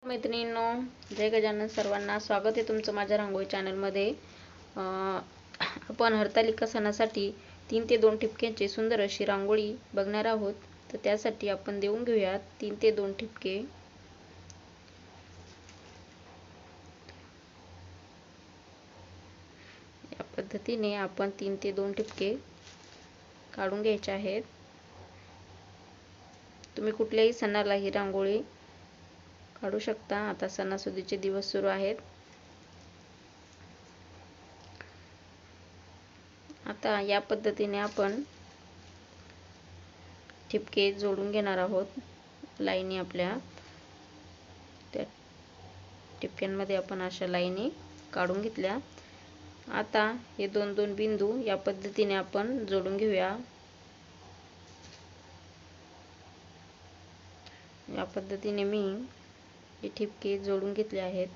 मैत्रिणींनो, जय गजानन. सर्वांना स्वागत आहे तुमचं माझ्या रांगोळी चॅनलमध्ये. आपण हरतालिका सणासाठी 3 ते 2 ठिपक्यांची सुंदर अशी रांगोळी बघणार आहोत. तर त्यासाठी आपण देऊन घेऊयात 3 ते 2 ठिपके. या पद्धतीने आपण 3 ते 2 ठिपके काढून घ्यायचे आहेत. तुम्ही कुठल्याही सणाला ही रांगोळी काढू शकता. आता सणासुदीचे दिवस सुरू आहेत. आता या पद्धतीने आपण ठिपके जोडून घेणार आहोत. लाईनी आपल्या त्या ठिपक्यांमध्ये आपण अशा लाईनी काढून घेतल्या. आता हे 2-2 बिंदू या पद्धतीने आपण जोडून घेऊया. या पद्धतीने मी हे ठिपके जोडून घेतले आहेत.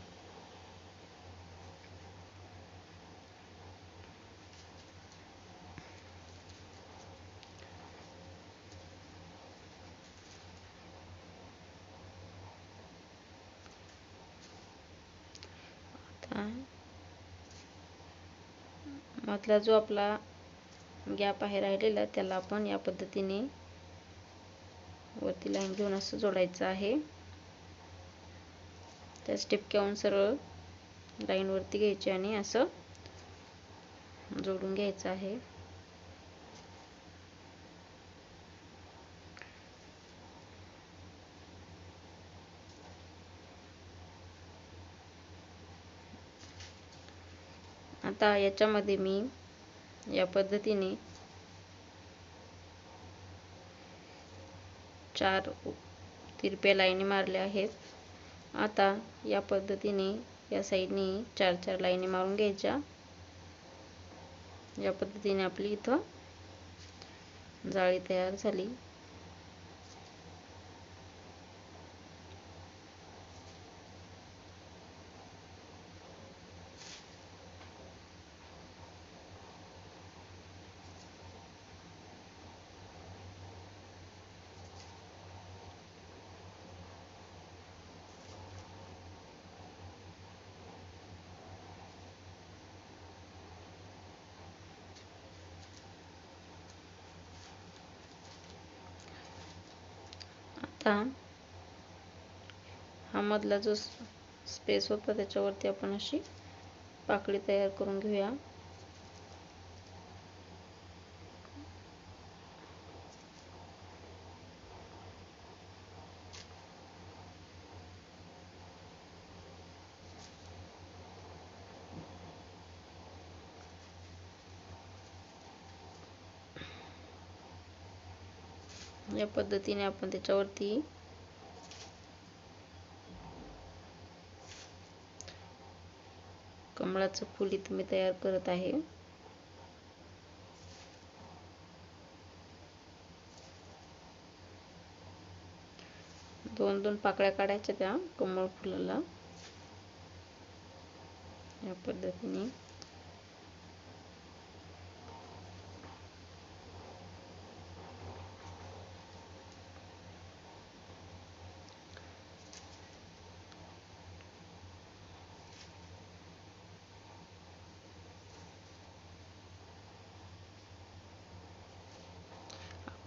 आता मधला जो आपला गॅप आहे राहिलेला त्याला आपण या पद्धतीने वरती लाईन घेऊन असं जोडायचं आहे. त्याच ठिपक्यावरून सरळ लाईन वरती घ्यायची आणि असं जोडून घ्यायचं आहे. आता याच्यामध्ये मी या पद्धतीने 4 तिरप्या लाईनी मारल्या आहेत. आता या पद्धतीने या साईडने 4-4 लाईनी मारून घ्यायच्या. या पद्धतीने आपली इथं जाळी तयार झाली. आता हा मधला जो स्पेस होता त्याच्यावरती आपण अशी पाकळी तयार करून घेऊया. या पद्धतीने आपण त्याच्यावरती कमळाचं फूल इथे मी तयार करत आहे. दोन पाकळ्या काढायच्या त्या कमळ फुलाला. या पद्धतीने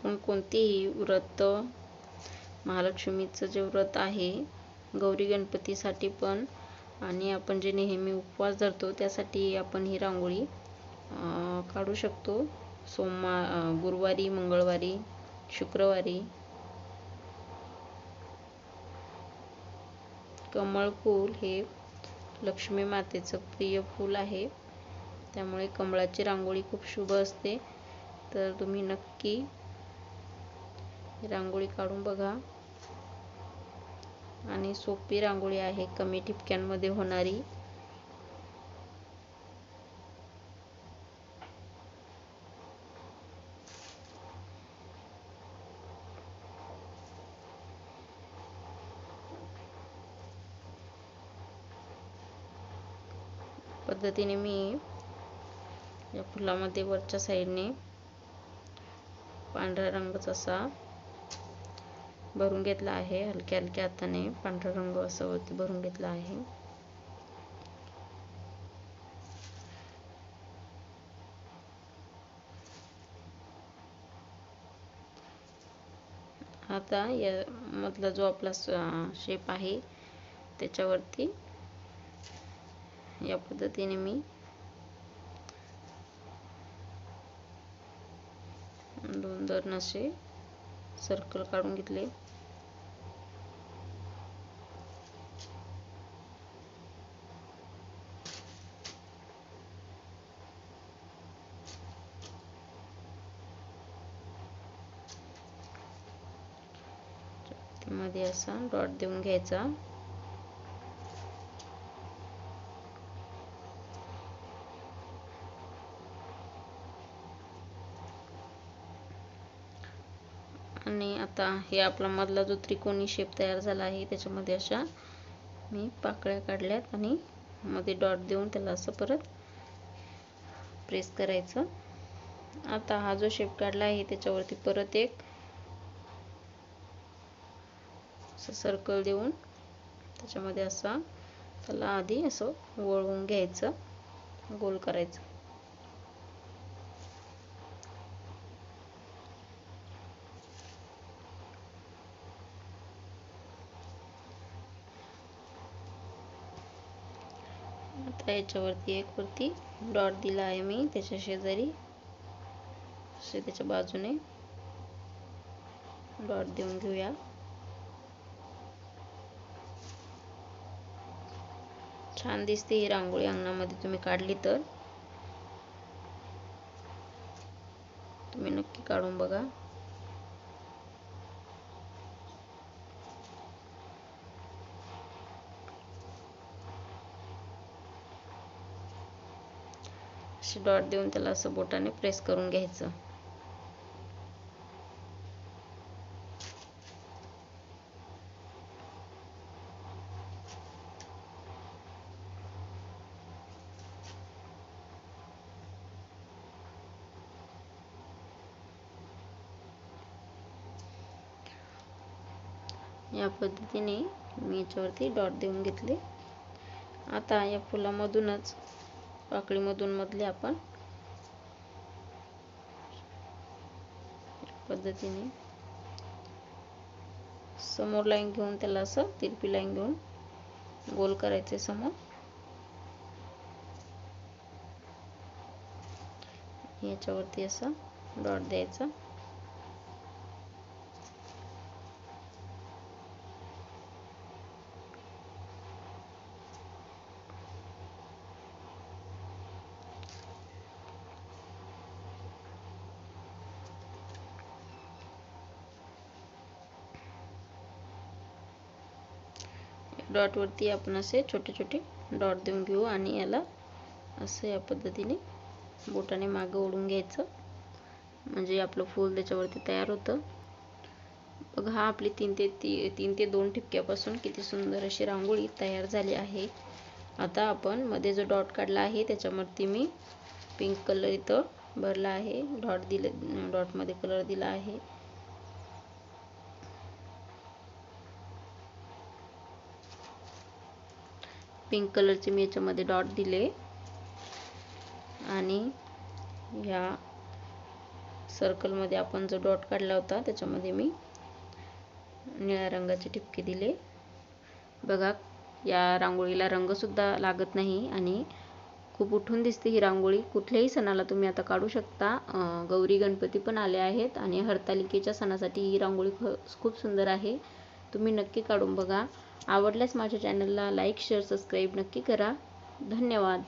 आपण कोणतेही व्रत, महालक्ष्मीचं जे व्रत आहे, गौरी गणपतीसाठी पण, आणि आपण जे नेहमी उपवास धरतो त्यासाठी आपण ही रांगोळी काढू शकतो. गुरुवारी, मंगळवारी, शुक्रवारी. कमळ फूल हे लक्ष्मी मातेचं प्रिय फूल आहे. त्यामुळे कमळाची रांगोळी खूप शुभ असते. तर तुम्ही नक्की रांगोळी काढून बघा. आणि सोपी रांगोळी आहे, कमी ठिपक्यांमध्ये होणारी. पद्धतीने मी या फुलामध्ये वरच्या साईडने पांढऱ्या रंगाचा असा भरून घेतला आहे. हलक्या हलक्या हाताने पांढरा रंग असं वरती भरून घेतला आहे. आता या मधला जो आपला शेप आहे त्याच्यावरती या पद्धतीने मी दोन असे सर्कल काढून घेतले. मध्ये असा डॉट देऊन घ्यायचा. आणि आता हे आपला मधला जो त्रिकोणी शेप तयार झाला आहे त्याच्यामध्ये अशा मी पाकळ्या काढल्यात आणि मध्ये डॉट देऊन त्याला असं परत प्रेस करायचं. आता हा जो शेप काढला आहे त्याच्यावरती परत एक सर्कल देऊन त्याच्यामध्ये असा त्याला आधी असं वळवून घ्यायचं, गोल करायचं. आता याच्यावरती एक वरती डॉट दिला आहे मी, त्याच्या शेजारी असे त्याच्या बाजूने डॉट देऊन घेऊया. छान दिसते ही रांगोळी अंगणामध्ये तुम्ही काढली तर. तुम्ही नक्की काढून बघा. असे डॉट देऊन त्याला असं बोटाने प्रेस करून घ्यायचं. या पद्धतीने मी याच्यावरती डॉट देऊन घेतले. आता या फुलामधूनच पाकळीमधून मधले आपण पद्धतीने समोर लाईन घेऊन त्याला असं तिरपी लाईन घेऊन गोल करायचे समोर. याच्यावरती असा डॉट द्यायचा. डॉट वरती आपण असे छोटे छोटे डॉट देऊन घेऊ आणि याला असं या पद्धतीने बोटाने मागे ओढून घ्यायचं, म्हणजे आपलं फूल त्याच्यावरती तयार होतं. बघा, हा आपली 3 ते 2 ठिपक्यापासून किती सुंदर अशी रांगोळी तयार झाली आहे. आता आपण मध्ये जो डॉट काढला आहे त्याच्यावरती मी पिंक कलर इथं भरला आहे. डॉट मध्ये कलर दिला आहे. पिंक कलरचे मी याच्यामध्ये डॉट दिले आणि ह्या सर्कल मध्ये आपण जो डॉट काढला होता त्याच्यामध्ये मी निळ्या रंगाचे ठिपके दिले. बघा, या रांगोळीला रंग सुद्धा लागत नाही आणि खूप उठून दिसते ही रांगोळी. कुठल्याही सणाला तुम्ही आता काढू शकता. गौरी गणपती पण आले आहेत आणि हरतालिकेच्या सणासाठी ही रांगोळी खूप सुंदर आहे. तुम्ही नक्की काढून बघा. आवडल्यास माझ्या चॅनलला लाईक, शेअर, सबस्क्राईब नक्की करा. धन्यवाद.